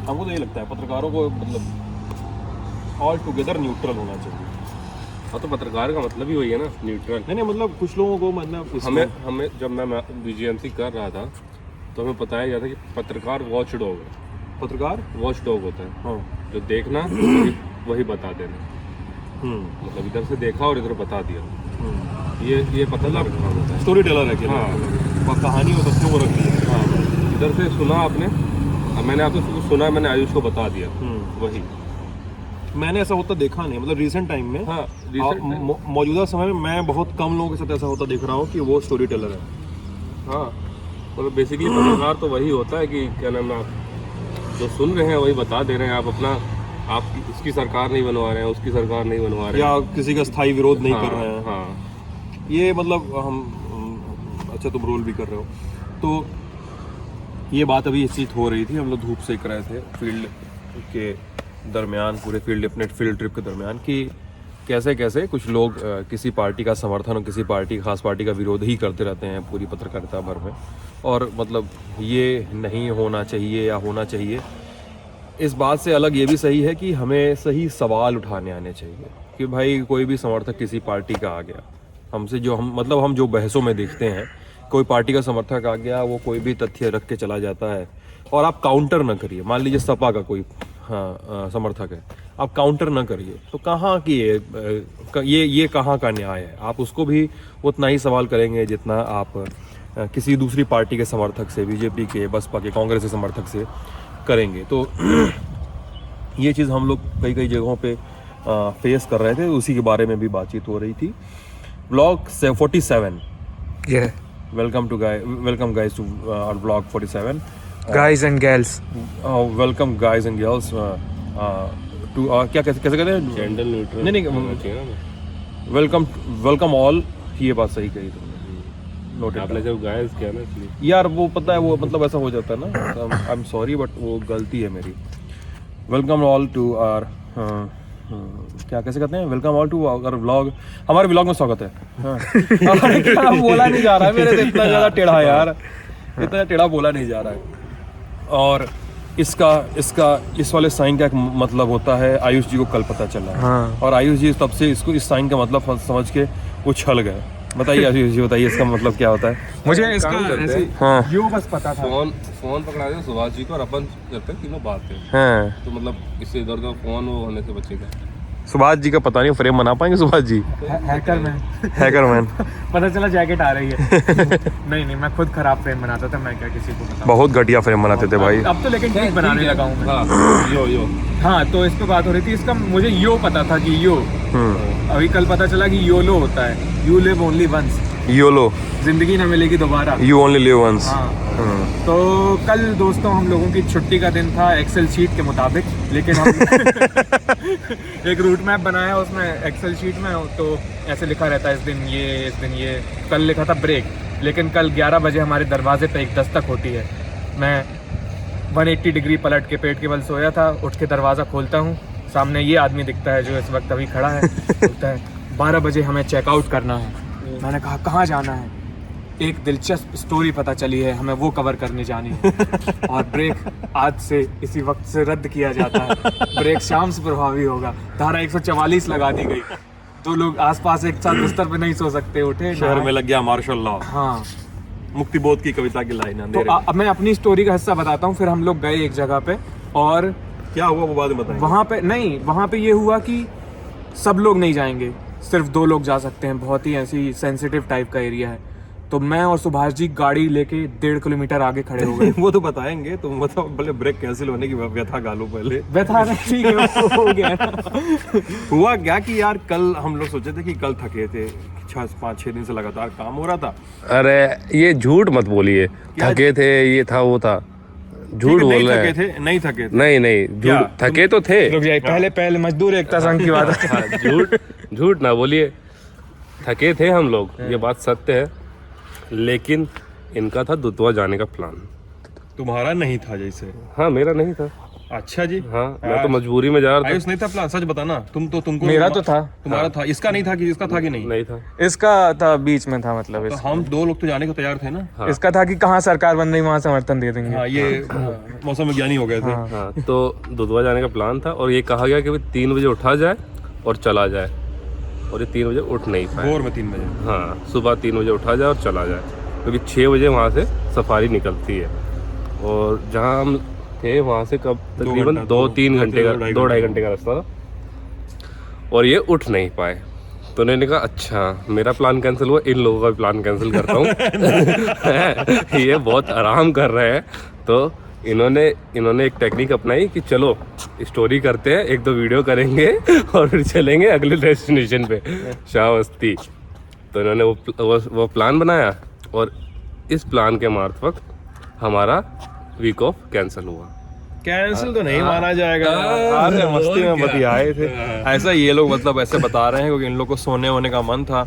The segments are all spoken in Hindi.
हमको तो ये लगता है पत्रकारों को मतलब ऑल टुगेदर न्यूट्रल होना चाहिए। हाँ, तो पत्रकार का मतलब ही वही है ना, न्यूट्रल। नहीं मतलब कुछ लोगों को मतलब हमें जब मैं बीजीएमसी कर रहा था तो हमें बताया गया था कि पत्रकार वॉच डॉग है। पत्रकार वॉच डॉग होता है, हाँ जो देखना वही बता देना। मतलब इधर से देखा और इधर बता दिया। ये पत्रकार का काम होता है। स्टोरी टेलर है कि हाँ, कहानी और तथ्यों को रख दिया। हाँ, इधर से सुना आपने, अब मैंने आपसे कुछ सुना, मैंने आयुष को बता दिया, वही। मैंने ऐसा होता देखा नहीं, मतलब रिसेंट टाइम में। हाँ, मौजूदा समय में मैं बहुत कम लोगों के साथ ऐसा होता देख रहा हूँ कि वो स्टोरी टेलर है। हाँ, मतलब बेसिकली पत्रकार तो वही होता है कि क्या नाम है, जो सुन रहे हैं वही बता दे रहे हैं। आप अपना इसकी सरकार नहीं बनवा रहे हैं, उसकी सरकार नहीं बनवा रहे हैं, या किसी का स्थायी विरोध नहीं हाँ, कर रहे हैं। हाँ, ये मतलब अच्छा तुम रोल भी कर रहे हो। तो ये बात अभी इस चीज़ हो रही थी, हम लोग धूप सेक रहे थे फील्ड के दरमियान, पूरे अपने फील्ड ट्रिप के दरमियान, कि कैसे कैसे कुछ लोग किसी पार्टी का समर्थन और किसी पार्टी, खास पार्टी का विरोध ही करते रहते हैं पूरी पत्रकारिता भर में। और मतलब ये नहीं होना चाहिए या होना चाहिए, इस बात से अलग ये भी सही है कि हमें सही सवाल उठाने आने चाहिए कि भाई कोई भी समर्थक किसी पार्टी का आ गया हमसे, जो हम जो बहसों में देखते हैं, कोई पार्टी का समर्थक आ गया, वो कोई भी तथ्य रख के चला जाता है और आप काउंटर ना करिए। मान लीजिए सपा का कोई समर्थक है, आप काउंटर ना करिए, तो कहाँ की ये कहाँ का न्याय है? आप उसको भी उतना ही सवाल करेंगे जितना आप किसी दूसरी पार्टी के समर्थक से, बीजेपी के, बसपा के, कांग्रेस के समर्थक से करेंगे। तो ये चीज़ हम लोग कई कई जगहों पे फेस कर रहे थे, उसी के बारे में भी बातचीत हो रही थी। Blog 47, welcome guys to our blog 47, guys and gals, welcome guys and girls to क्या कैसे कहते हैं, जेंडर न्यूट्रल नहीं वेलकम ऑल। ये बात सही कही तुमने, नोटेड। आपने जब गाइस किया ना, इसलिए यार वो पता है, वो मतलब ऐसा हो जाता है ना, आई एम सॉरी बट वो गलती है मेरी। वेलकम ऑल टू आवर क्या कैसे कहते हैं, welcome all to our vlog, हमारे व्लॉग में स्वागत है। हाँ। अरे क्या बोला नहीं जा रहा है मेरे से, इतना ज़्यादा टेढ़ा यार, इतना टेढ़ा बोला नहीं जा रहा है। और इस वाले साइन का एक मतलब होता है, आयुष जी को कल पता चला है। हाँ। और आयुष जी तब से इसको, इस साइन का मतलब समझ के उछल गए। बताइए आयुष जी, बताइए इसका मतलब क्या होता है? मुझे काम इसका करते ऐसे हैं। हाँ यूं बस पता था। फोन पकड़ा दे सुभाष जी को और अपन करते हैं तीनों बातें, हाँ, तो मतलब इससे इधर उधर फोन वो होने से बचेगा। सुभाष जी का पता नहीं फ्रेम बना पाएंगे सुभाष जी? हैकर हैकरमैन पता चला जैकेट आ रही है। नहीं मैं खुद खराब फ्रेम बनाता था, मैं क्या किसी को बताऊं। बहुत घटिया फ्रेम बनाते थे भाई। अब तो लेकिन ठीक बनाने लगा हूं मैं। हाँ, यो हाँ, तो इस पे बात हो रही थी, इसका मुझे यो पता था कि यो, अभी कल पता चला कि योलो होता है, you live only once, YOLO, जिंदगी न मिलेगी दोबारा, यू ओनली लिव वंस। हाँ। तो कल दोस्तों हम लोगों की छुट्टी का दिन था एक्सेल शीट के मुताबिक, लेकिन हम एक रूट मैप बनाया उसमें एक्सेल शीट में, तो ऐसे लिखा रहता है इस दिन ये। कल लिखा था ब्रेक, लेकिन कल 11 बजे हमारे दरवाजे पे एक दस्तक होती है। मैं 180 डिग्री पलट के पेट के बल सोया था, उठ के दरवाज़ा खोलता हूँ, सामने ये आदमी दिखता है जो इस वक्त अभी खड़ा है। बोलता है 12 बजे हमें चेकआउट करना है। मैंने कहा कहाँ जाना है? एक दिलचस्प स्टोरी पता चली है, हमें वो कवर करने जानी है। और ब्रेक आज से इसी वक्त से रद्द किया जाता है, ब्रेक शाम से प्रभावी होगा। धारा 144 लगा दी गई, तो लोग आसपास एक साथ बिस्तर पे नहीं सो सकते, उठे शहर में लग गया मार्शल लॉ। हाँ, मुक्तिबोध की कविता की लाइन है। तो अब मैं अपनी स्टोरी का हिस्सा बताता हूँ। फिर हम लोग गए एक जगह पे, और क्या हुआ वो बाद में बताएंगे। वहाँ पे ये हुआ कि सब लोग नहीं जाएंगे, सिर्फ 2 लोग जा सकते हैं, बहुत ही ऐसी सेंसिटिव टाइप का एरिया है। तो मैं और सुभाष जी गाड़ी लेके 1.5 किलोमीटर आगे खड़े हो गए। वो तो बताएंगे, तुम बताओ पहले ब्रेक कैंसिल होने की व्यथा गालो पहले। व्यथा ठीक है, हो गया ना। हुआ क्या कि यार कल हम लोग सोचे थे कि कल थके थे, 5-6 दिन से लगातार काम हो रहा था। अरे ये झूठ मत बोलिए, थके थे, ये था वो था, झूठ बोल रहे हैं। नहीं थके थे। नहीं झूठ, थके तो थे। रुक जाइए, पहले मजदूर एकता संघ की बात है। हाँ, झूठ ना बोलिए, थके थे हम लोग, ये बात सत्य है। लेकिन इनका था दुतवा जाने का प्लान, तुम्हारा नहीं था जैसे। हाँ मेरा नहीं था। अच्छा जी। हाँ, मैं तो मजबूरी में जा रहा आयुष नहीं था प्लान, सच बताना। तुमको मेरा तो था। तुम्हारा था, इसका नहीं था कि इसका था कि था, नहीं? नहीं था। इसका था, बीच में था, मतलब तो हम 2 लोग तो जाने को तैयार थे ना। हाँ। इसका था कि कहाँ सरकार बन रही वहाँ समर्थन दे देंगे। हाँ, ये मौसम विज्ञानी हो गए थे। हाँ, तो दुधवा जाने का प्लान था और ये कहा गया कि भाई 3 बजे उठा जाए और चला जाए, और ये 3 बजे उठ नहीं पाए। भोर में 3 बजे। हाँ, सुबह 3 बजे उठा जाए और चला जाए, क्योंकि 6 बजे वहाँ से सफारी निकलती है। और जहाँ हम थे वहाँ से कब तकरीबन 2-3 घंटे का, 2-2.5 घंटे का रास्ता था, और ये उठ नहीं पाए। तो उन्होंने कहा अच्छा मेरा प्लान कैंसिल हुआ, इन लोगों का भी प्लान कैंसिल करता हूँ। ये बहुत आराम कर रहे हैं। तो इन्होंने एक टेक्निक अपनाई कि चलो स्टोरी करते हैं, 1-2 वीडियो करेंगे और फिर चलेंगे अगले डेस्टिनेशन पे, श्रावस्ती। तो इन्होंने वो प्लान बनाया और इस प्लान के मार्फत हमारा वीक ऑफ कैंसिल हुआ। कैंसिल तो नहीं माना जाएगा, आज मस्ती में बतियाए थे। ऐसा ये लोग मतलब ऐसे बता रहे हैं क्योंकि इन लोग को सोने होने का मन था।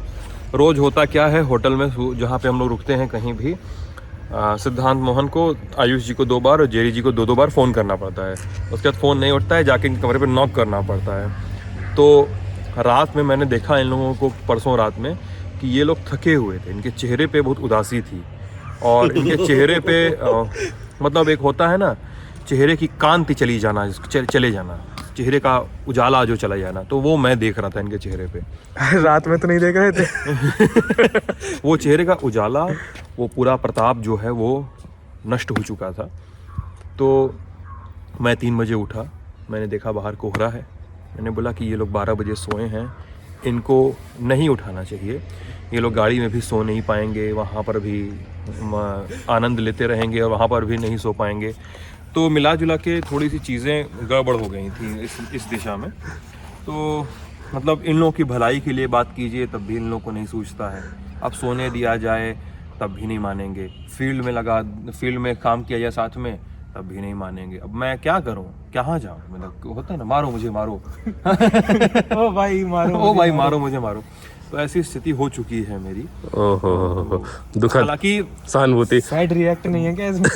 रोज होता क्या है होटल में जहाँ पे हम लोग रुकते हैं कहीं भी, सिद्धांत मोहन को, आयुष जी को 2 बार और जेरी जी को 2-2 बार फ़ोन करना पड़ता है। उसके बाद फ़ोन नहीं उठता है, जाके इनके कमरे पे नॉक करना पड़ता है। तो रात में मैंने देखा इन लोगों को, परसों रात में, कि ये लोग थके हुए थे, इनके चेहरे पे बहुत उदासी थी और इनके चेहरे पे मतलब एक होता है ना, चेहरे की कांति चली जाना, चले जाना, चेहरे का उजाला जो चला जाना, तो वो मैं देख रहा था इनके चेहरे पे। रात में तो नहीं देख रहे थे। वो चेहरे का उजाला, वो पूरा प्रताप जो है वो नष्ट हो चुका था। तो मैं 3 बजे उठा, मैंने देखा बाहर कोहरा है, मैंने बोला कि ये लोग 12 बजे सोए हैं, इनको नहीं उठाना चाहिए, ये लोग गाड़ी में भी सो नहीं पाएंगे, वहाँ पर भी आनंद लेते रहेंगे और वहाँ पर भी नहीं सो पाएंगे। तो मिला जुला के थोड़ी सी चीज़ें गड़बड़ हो गई थी इस दिशा में। तो मतलब इन लोगों की भलाई के लिए बात कीजिए तब भी इन लोगों को नहीं सूझता है। अब सोने दिया जाए तब भी नहीं मानेंगे, फील्ड में काम किया जाए साथ में तब भी नहीं मानेंगे। अब मैं क्या करूं, कहाँ जाऊं? मतलब होता है ना, मारो मुझे मारो। ओ भाई मारो, ओ भाई मारो मुझे मारो। तो ऐसी स्थिति हो चुकी है मेरी। ओहो, दुखद हालांकि सहानुभूति। साइड रिएक्ट नहीं है क्या इसमें?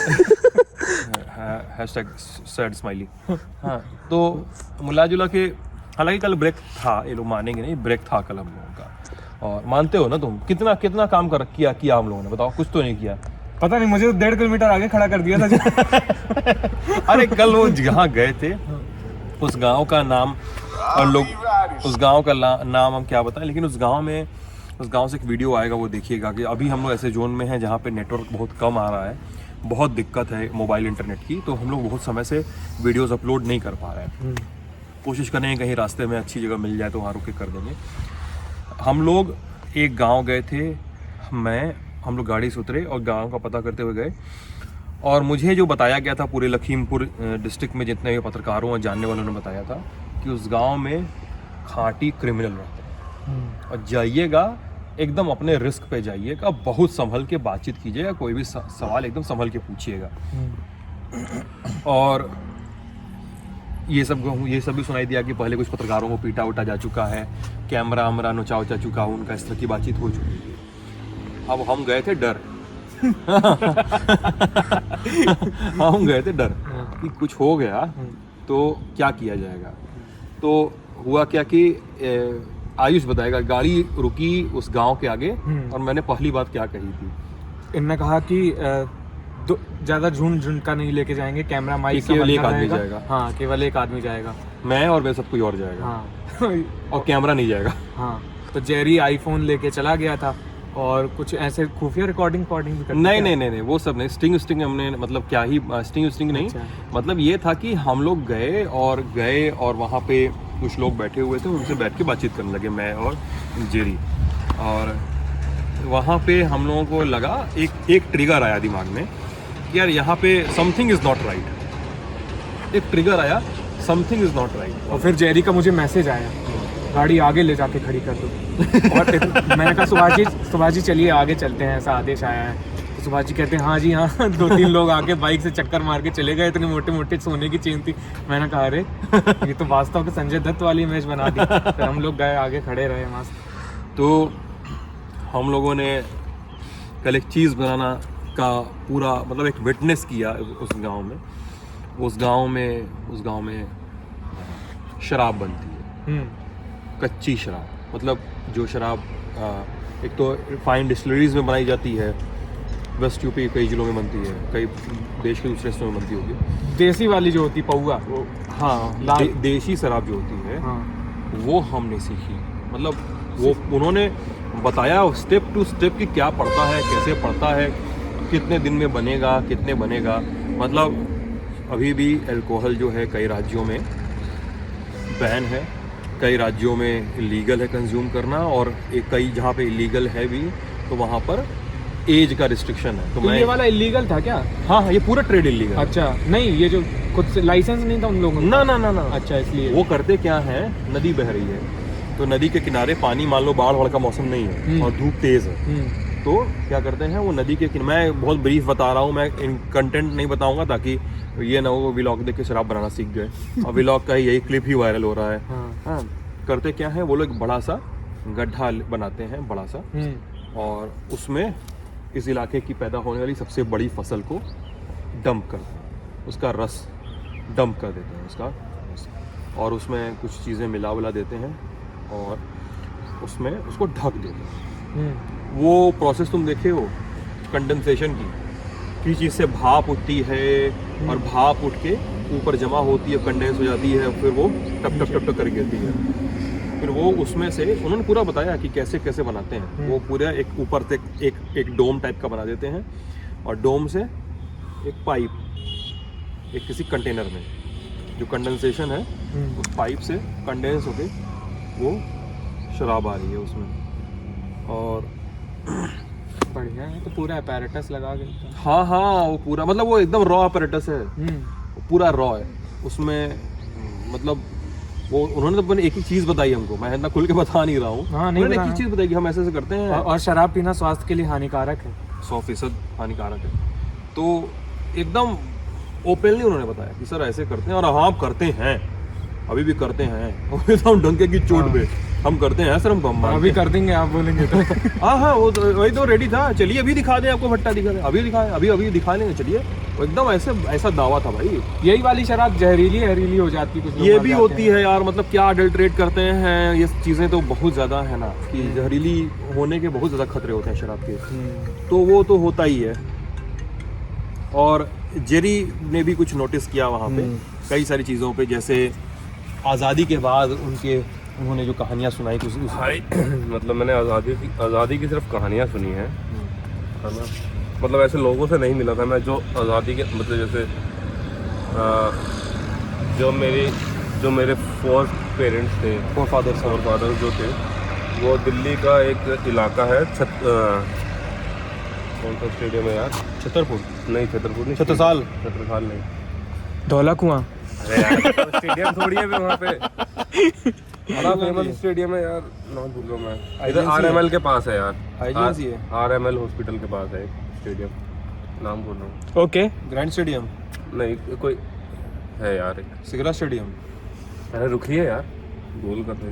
Hashtag sad smiley. हाँ, तो मिला जुला के, हालांकि कल ब्रेक था, ये लोग मानेंगे नहीं, ब्रेक था कल हम लोगों का। और मानते हो ना तुम, कितना काम किया हम लोगों ने, बताओ? कुछ तो नहीं किया। पता नहीं, मुझे तो 1.5 किलोमीटर आगे खड़ा कर दिया था। अरे कल वो जहाँ गए थे उस गांव का नाम, और लोग उस गांव का नाम हम क्या बताएं, लेकिन उस गांव से एक वीडियो आएगा, वो देखिएगा कि अभी हम लोग ऐसे जोन में हैं जहाँ पे नेटवर्क बहुत कम आ रहा है, बहुत दिक्कत है मोबाइल इंटरनेट की। तो हम लोग बहुत समय से वीडियोस अपलोड नहीं कर पा रहे हैं। कोशिश करेंगे कहीं रास्ते में अच्छी जगह मिल जाए तो वहाँ रुक के कर देंगे। हम लोग एक गांव गए थे, हम लोग गाड़ी से उतरे और गांव का पता करते हुए गए, और मुझे जो बताया गया था पूरे लखीमपुर डिस्ट्रिक्ट में जितने भी पत्रकारों और जानने वालों ने बताया था कि उस गांव में खांटी क्रिमिनल रहते हैं, और जाइएगा एकदम अपने रिस्क पे जाइएगा, बहुत संभल के बातचीत कीजिएगा, कोई भी सवाल एकदम संभल के पूछिएगा। और ये सब भी सुनाई दिया कि पहले कुछ पत्रकारों को पीटा उटा जा चुका है, कैमरा वैमरा नोचा उचा चुका है उनका, इस तरह की बातचीत हो चुकी है। अब हम गए थे डर। हम गए थे डर कि कुछ हो गया तो क्या किया जाएगा। तो हुआ क्या कि आयुष बताएगा, गाड़ी रुकी उस गांव के आगे, और मैंने पहली बात क्या कही थी, इनने कहा कि ज्यादा झुंड का नहीं लेके जाएंगे, कैमरा माइक केवल एक आदमी जाएगा। हाँ, केवल एक आदमी जाएगा, मैं और सब कोई और जाएगा। हाँ। और कैमरा नहीं जाएगा। हाँ, तो जेरी आईफोन लेके चला गया था और कुछ ऐसे खुफिया रिकॉर्डिंग भी करते। नहीं, वो सब नहीं। स्टिंग हमने, मतलब क्या ही स्टिंग नहीं। अच्छा। मतलब ये था कि हम लोग गए और वहाँ पे कुछ लोग बैठे हुए थे, उनसे बैठ के बातचीत करने लगे, मैं और जेरी। और वहाँ पे हम लोगों को लगा, एक ट्रिगर आया दिमाग में कि यार यहाँ पे समथिंग इज़ नॉट राइट। एक ट्रिगर आया, समथिंग इज़ नॉट राइट। और फिर जेरी का मुझे मैसेज आया, गाड़ी आगे ले जाके खड़ी कर दो। और मैंने कहा सुभाष जी चलिए आगे चलते हैं, ऐसा आदेश आया है। तो सुभाष जी कहते हैं हाँ जी हाँ। 2-3 लोग आके बाइक से चक्कर मार के चले गए, इतने मोटे सोने की चेन थी। मैंने कहा अरे ये तो वास्तव के संजय दत्त वाली इमेज बना दी। फिर हम लोग गए, आगे खड़े रहे मस्त। तो हम लोगों ने कल एक चीज़ बनाना का पूरा मतलब एक विटनेस किया उस गांव में। उस गांव में शराब बनती है, कच्ची शराब। मतलब जो शराब एक तो फाइन डिस्टिलरीज में बनाई जाती है, वेस्ट यूपी के कई जिलों में बनती है, कई देश के दूसरे हिस्सों में बनती होगी। देसी वाली जो होती पौवा, वो हाँ, देसी शराब जो होती है, हाँ। वो हमने सीखी। मतलब वो उन्होंने बताया स्टेप टू स्टेप कि क्या पड़ता है, कैसे पड़ता है, कितने दिन में बनेगा, कितने बनेगा। मतलब अभी भी अल्कोहल जो है कई राज्यों में बैन है, कई राज्यों में इलीगल है कंज्यूम करना, और कई जहाँ पे इलीगल है भी तो वहाँ पर एज का रिस्ट्रिक्शन है। तो ये वाला इलीगल था क्या? हाँ, ये पूरा ट्रेड इलीगल। अच्छा, नहीं ये जो खुद से लाइसेंस नहीं था उन लोगों ना ना ना ना। अच्छा, इसलिए वो करते क्या है, नदी बह रही है तो नदी के किनारे पानी, मान लो बाढ़ वाढ़ का मौसम नहीं है और धूप तेज है, तो क्या करते हैं वो नदी के मैं बहुत ब्रीफ बता रहा हूँ, मैं कंटेंट नहीं बताऊंगा ताकि ये ना हो व्लॉग देख के शराब बनाना सीख गए और व्लॉग का यही क्लिप ही वायरल हो रहा है। हाँ, करते क्या है वो लोग, बड़ा सा गड्ढा बनाते हैं, बड़ा सा, और उसमें इस इलाके की पैदा होने वाली सबसे बड़ी फसल को डंप करते हैं, उसका रस डंप कर देते हैं उसका, और उसमें कुछ चीज़ें मिला देते हैं और उसमें उसको ढक देते हैं। वो प्रोसेस तुम देखे हो कंडेंसेशन की चीज़ से भाप उठती है और भाप उठ के ऊपर जमा होती है, कंडेंस हो जाती है, फिर वो टप टप टप टप कर गिरती है। फिर वो उसमें से उन्होंने पूरा बताया कि कैसे कैसे बनाते हैं। वो पूरा एक ऊपर से एक डोम टाइप का बना देते हैं और डोम से एक पाइप, एक किसी कंटेनर में जो कंडेंसेशन है उस पाइप से कंडेंस होके वो शराब आ रही है उसमें। और बढ़िया है, तो पूरा अपैरेटस लगा के। हाँ हाँ, वो पूरा मतलब वो एकदम रॉ अपैरेटस है, पूरा रॉ है उसमें। मतलब वो उन्होंने तो एक ही चीज़ बताई हमको, मैं इतना खुल के बता नहीं रहा हूँ। हाँ, नहीं, उन्होंने एक ही चीज़ बताई कि हम ऐसे करते हैं, और शराब पीना स्वास्थ्य के लिए हानिकारक है, 100% हानिकारक है। तो एकदम ओपनली उन्होंने बताया कि सर ऐसे करते हैं, और हाँ हम करते हैं, अभी भी करते हैं, एकदम डंके की चोट पे हम करते हैं सर, हम अभी कर देंगे आप बोलेंगे तो। हाँ, वो तो वही तो रेडी था, चलिए अभी दिखा दें आपको, भट्टा दिखा दें, अभी दिखाएं, अभी दिखा लेंगे, चलिए। एकदम ऐसा दावा था भाई। यही वाली शराब जहरीली हो जाती है, कुछ ये भी होती है यार, मतलब क्या अडल्ट्रेट करते हैं ये चीज़ें, तो बहुत ज़्यादा है ना कि जहरीली होने के बहुत ज़्यादा खतरे होते हैं शराब के, तो वो तो होता ही है। और जेरी ने भी कुछ नोटिस किया वहाँ पे कई सारी चीज़ों पे, जैसे आज़ादी के बाद उन्होंने जो कहानियाँ सुनाई कुछ मतलब मैंने आज़ादी की सिर्फ कहानियाँ सुनी है ना, मतलब ऐसे लोगों से नहीं मिला था मैं, जो आज़ादी के मतलब जैसे जो मेरे फोर पेरेंट्स थे, फोर फादर जो थे, वो दिल्ली का एक इलाका है कौन सा स्टेडियम है यार, छतरपुर नहीं, छत्रसाल नहीं, धौला कुआं। अरे यार स्टेडियम थोड़ी है वहाँ पे, बड़ा फेमस स्टेडियम है यार, नाम भूल रहा मैं, इधर आरएमएल के पास है यार, आरएमएल हॉस्पिटल के पास है एक स्टेडियम, नाम भूल रहा हूँ। ओके, ग्रैंड स्टेडियम नहीं, कोई है यार, एक सिगरा स्टेडियम। अरे रुकिए यार, बोल कर रहे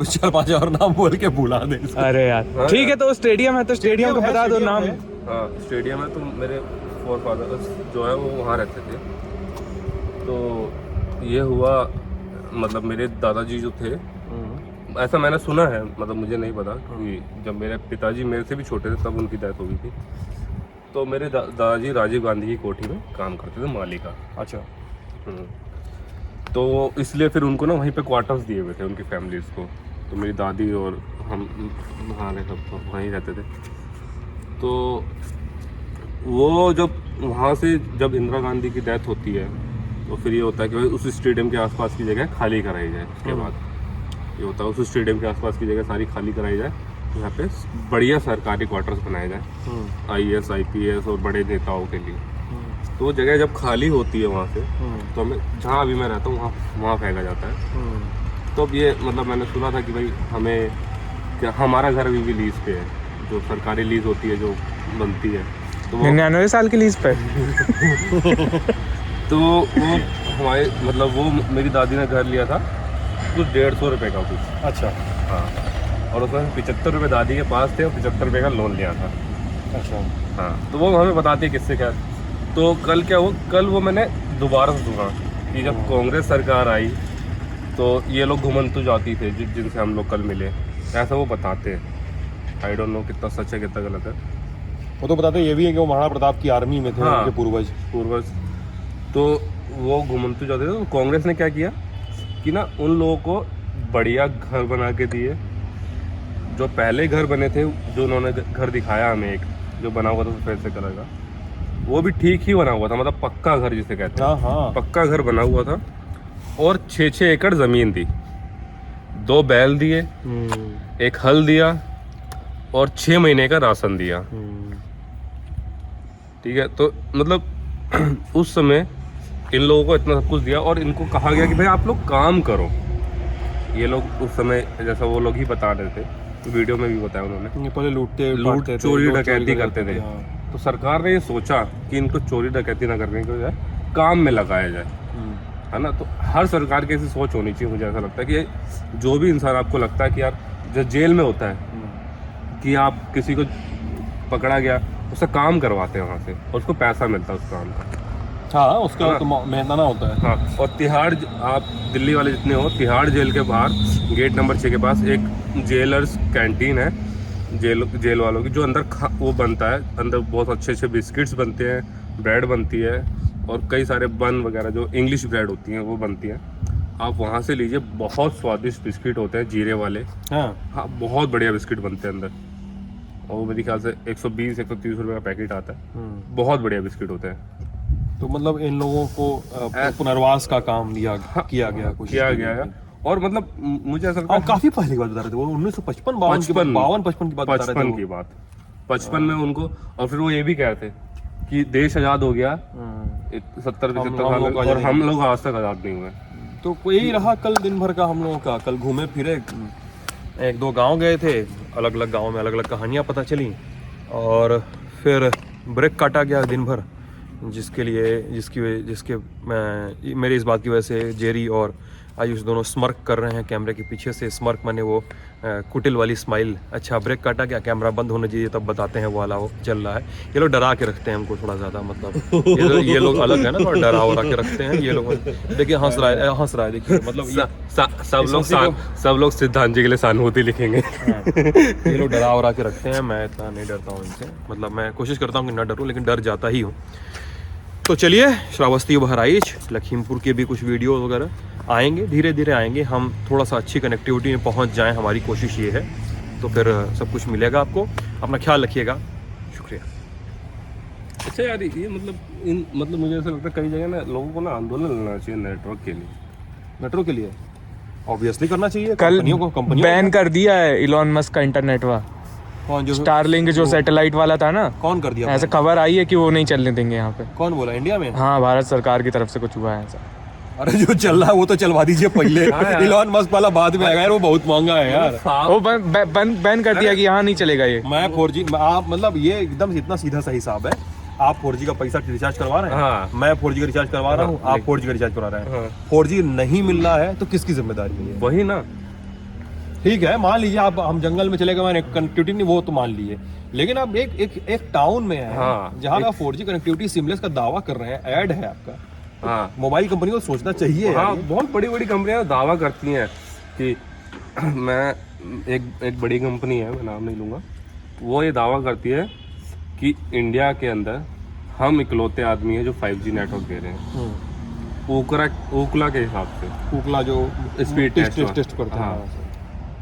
4-5 और नाम बोल के भुला दे। अरे यार ठीक है, तो स्टेडियम है तो स्टेडियम का बता दो नाम। हाँ स्टेडियम है, तो मेरे फोर फादर जो है वो वहाँ रहते थे। तो ये हुआ, मतलब मेरे दादाजी जो थे, ऐसा मैंने सुना है, मतलब मुझे नहीं पता कि जब मेरे पिताजी मेरे से भी छोटे थे तब उनकी डेथ हो गई थी। तो मेरे दादाजी राजीव गांधी की कोठी में काम करते थे, माली का। अच्छा। तो इसलिए फिर उनको ना वहीं पे क्वार्टर्स दिए हुए थे उनकी फैमिलीज को। तो मेरी दादी और हम सब वहीं रहते थे। तो वो वहाँ से जब इंदिरा गांधी की डेथ होती है तो फिर ये होता है कि भाई उस स्टेडियम के आसपास की जगह खाली कराई जाए। उसके बाद ये होता है उस स्टेडियम के आसपास की जगह सारी खाली कराई जाए, यहाँ पे बढ़िया सरकारी क्वार्टर्स बनाए जाए IAS IPS और बड़े नेताओं के लिए। तो वो जगह जब खाली होती है वहाँ से, तो हमें जहाँ अभी मैं रहता हूँ वहाँ फेंका जाता है। तो अब ये मतलब मैंने सुना था कि भाई हमें क्या, हमारा घर अभी भी लीज पे है, जो सरकारी लीज होती है जो बनती है, तो 99 साल की लीज पे। तो वो हमारे मतलब वो मेरी दादी ने घर लिया था कुछ 150 रुपये का कुछ। अच्छा। हाँ, और उसमें 75 रुपये दादी के पास थे और 75 रुपये का लोन लिया था। अच्छा। हाँ, तो वो हमें बताती है किससे क्या। तो कल क्या हुआ, कल वो मैंने दोबारा सुना कि जब कांग्रेस सरकार आई तो ये लोग घुमंतु जाति थे जिनसे हम लोग कल मिले, ऐसा वो बताते हैं। आई डोंट नो कितना सच है कितना गलत है। वो तो बताते ये भी है कि वो महाराणा प्रताप की आर्मी में थे, हाँ, उनके पूर्वज। तो वो घुमंतु जाते थे। तो कांग्रेस ने क्या किया कि ना उन लोगों को बढ़िया घर बना के दिए। जो पहले घर बने थे, जो उन्होंने घर दिखाया हमें, एक जो बना हुआ था सफेद से कलर का, वो भी ठीक ही बना हुआ था, मतलब पक्का घर जिसे कहते हैं। हाँ। पक्का घर बना हुआ था और 6-6 एकड़ जमीन थी, 2 बैल दिए, एक हल दिया और 6 महीने का राशन दिया। ठीक है, तो मतलब उस समय इन लोगों को इतना सब कुछ दिया और इनको कहा गया कि भाई आप लोग काम करो। ये लोग उस समय जैसा वो लोग ही बता रहे थे, तो वीडियो में भी बताया उन्होंने, पहले लूट चोरी डकैती करते थे। तो सरकार ने ये सोचा कि इनको चोरी डकैती ना करने के बजाय काम में लगाया जाए, है ना। तो हर सरकार की ऐसी सोच होनी चाहिए। मुझे ऐसा लगता है कि जो भी इंसान आपको लगता है कि यार जो जेल में होता है कि आप किसी को पकड़ा गया, उससे काम करवाते हैं वहाँ से और उसको पैसा मिलता है उस काम का। हाँ, उसका तो मेहनताना होता है। हाँ, और तिहाड़, आप दिल्ली वाले जितने हो, तिहाड़ जेल के बाहर गेट नंबर 6 के पास एक जेलर्स कैंटीन है जेल वालों की, जो अंदर वो बनता है, अंदर बहुत अच्छे बिस्किट्स बनते हैं, ब्रेड बनती है और कई सारे बन वगैरह जो इंग्लिश ब्रेड होती हैं वो बनती हैं। आप वहाँ से लीजिए, बहुत स्वादिष्ट बिस्किट होते हैं जीरे वाले। हाँ, बहुत बढ़िया बिस्किट बनते हैं अंदर, और वो मेरे ख्याल से 120-130 रुपये का पैकेट आता है। बहुत बढ़िया बिस्किट होते हैं। तो मतलब इन लोगों को पुनर्वास का काम किया गया है। और मतलब मुझे ऐसा लगता है काफी पहले की बात बता रहे थे वो, 1955 की बात बता रहे थे वो। 55 में उनको, और फिर वो ये भी कहते कि देश आजाद हो गया 70-75 साल, और हम लोग आज तक आजाद नहीं हुए। तो यही रहा कल दिन भर का हम लोगों का। कल घूमे फिरे, 1-2 गांव गए थे, अलग अलग गाँव में अलग अलग कहानियाँ पता चली, और फिर ब्रेक काटा गया दिन भर, जिसके मेरी इस बात की वजह से जेरी और आयुष दोनों स्मर्क कर रहे हैं कैमरे के पीछे से। स्मर्क माने वो कुटिल वाली स्माइल। अच्छा, ब्रेक काटा गया, कैमरा बंद होना चाहिए तब बताते हैं वो वाला वो चल रहा है। ये लोग डरा के रखते हैं हमको थोड़ा ज़्यादा, मतलब ये लोग अलग है ना, थोड़ा डरा वरा के रखते हैं ये लोग। देखिए हंस रहा है देखिए, मतलब सब लोग सिद्धांत जी के लिए सहानुभूति लिखेंगे। ये लोग डरा वरा के रखते हैं, मैं इतना नहीं डरता हूँ इनसे। मतलब मैं कोशिश करता हूँ कि ना डरूँ, लेकिन डर जाता ही हूँ। तो चलिए, श्रावस्ती, बहराइच, लखीमपुर के भी कुछ वीडियो वगैरह आएंगे, धीरे धीरे आएंगे। हम थोड़ा सा अच्छी कनेक्टिविटी में पहुंच जाएं, हमारी कोशिश ये है। तो फिर सब कुछ मिलेगा आपको। अपना ख्याल रखिएगा, शुक्रिया। अच्छा यार, ये मतलब मुझे ऐसा लगता है कई जगह ना लोगों को ना आंदोलन लेना चाहिए नेटवर्क के लिए। मेट्रो के लिए ऑब्वियसली करना चाहिए। कल कंपनियों बैन कर दिया है इलॉन मस्क का इंटरनेट वा। कौन? जो स्टारलिंक जो सैटेलाइट वाला था ना, कौन कर दिया? ऐसे खबर आई है कि वो नहीं चलने देंगे यहाँ पे। कौन बोला? इंडिया में? हाँ, भारत सरकार की तरफ से कुछ हुआ है ऐसा। अरे जो चल रहा है वो तो चलवा दीजिए पहले। इलॉन मस्क वाला बाद में आएगा यार, वो बहुत महंगा है यार। वो बैन कर दिया कि यहाँ नहीं चलेगा ये। मैं 4G, आप मतलब ये एकदम इतना सीधा सा हिसाब है। आप 4G का पैसा रिचार्ज करवा रहे हैं, हाँ। मैं 4G का रिचार्ज करवा रहा हूँ, आप 4G का रिचार्ज करवा रहे हैं। 4G नहीं मिल रहा है तो किसकी जिम्मेदारी है? वही ना। ठीक है, मान लीजिए आप, हम जंगल में चले गए, मैंने कनेक्टिविटी नहीं, वो तो मान लिए, लेकिन आप एक टाउन में है, हाँ, जहाँ आप 4G कनेक्टिविटी सिमलेस का दावा कर रहे हैं, ऐड है आपका। हाँ, मोबाइल कंपनी को सोचना चाहिए। हाँ, बहुत बड़ी बड़ी कंपनियां दावा करती हैं कि मैं एक बड़ी कंपनी है, मैं नाम नहीं लूँगा, वो ये दावा करती है कि इंडिया के अंदर हम इकलौते आदमी हैं जो 5G नेटवर्क दे रहे हैं। ओकला के हिसाब से, ओकला जो स्पीड टेस्ट करते हैं। हाँ।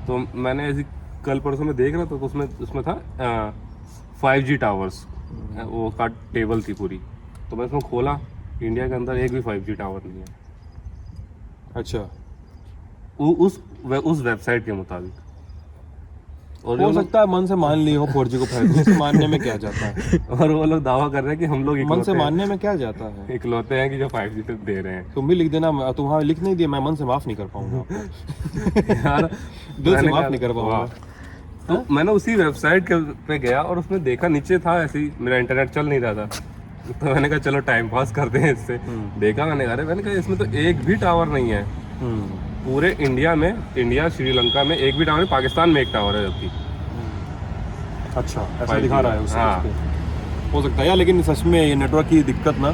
तो मैंने ऐसी कल परसों में देख रहा था, तो उसमें था 5G टावर्स, वो का टेबल थी पूरी। तो मैं इसमें खोला, इंडिया के अंदर एक भी 5G टावर नहीं है। अच्छा, उस वेबसाइट के मुताबिक। और हो सकता है मन से मान ली हो 4G को 5G से मानने में क्या जाता है। और वो लोग दावा कर रहे हैं कि हम लोग मन से मानने में क्या जाता है, इकलौते हैं कि जो 5G पे दे रहे हैं। तुम भी लिख देना, तुम्हारा लिख नहीं दिया, मैं मन से माफ नहीं कर पाऊंगा यार, दिल से माफ नहीं कर पाऊंगा। तो मैंने उसी वेबसाइट पे गया और उसमें देखा, नीचे था ऐसे ही, मेरा इंटरनेट चल नहीं रहा था, तो मैंने कहा चलो टाइम पास करते हैं इससे। देखा मैंने कहा इसमें तो एक भी टावर नहीं है पूरे इंडिया में। इंडिया, श्रीलंका में एक भी टावर नहीं, पाकिस्तान में एक टावर है जबकि। अच्छा, ऐसा दिखा रहा है उससे। हाँ। हो सकता है यार, लेकिन सच में ये नेटवर्क की दिक्कत ना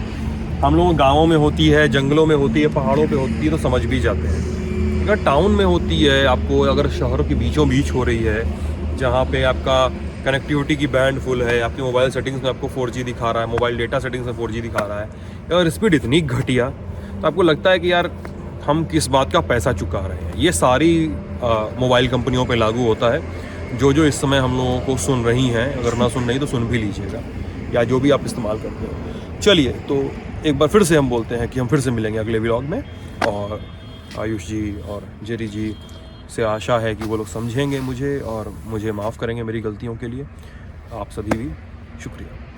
हम लोग गाँवों में होती है, जंगलों में होती है, पहाड़ों पे होती है तो समझ भी जाते हैं। अगर टाउन में होती है, आपको अगर शहरों के बीचों बीच हो रही है, जहाँ पे आपका कनेक्टिविटी की बैंड फुल है, आपकी मोबाइल सेटिंग्स में आपको 4G दिखा रहा है, मोबाइल डेटा सेटिंग्स में 4G दिखा रहा है और स्पीड इतनी घटिया, तो आपको लगता है कि यार हम किस बात का पैसा चुका रहे हैं। ये सारी मोबाइल कंपनियों पे लागू होता है। जो इस समय हम लोगों को सुन रही हैं, अगर ना सुन रही तो सुन भी लीजिएगा, या जो भी आप इस्तेमाल करते हो। चलिए, तो एक बार फिर से हम बोलते हैं कि हम फिर से मिलेंगे अगले व्लॉग में, और आयुष जी और जेरी जी से आशा है कि वो लोग समझेंगे मुझे और मुझे माफ़ करेंगे मेरी गलतियों के लिए। आप सभी भी शुक्रिया।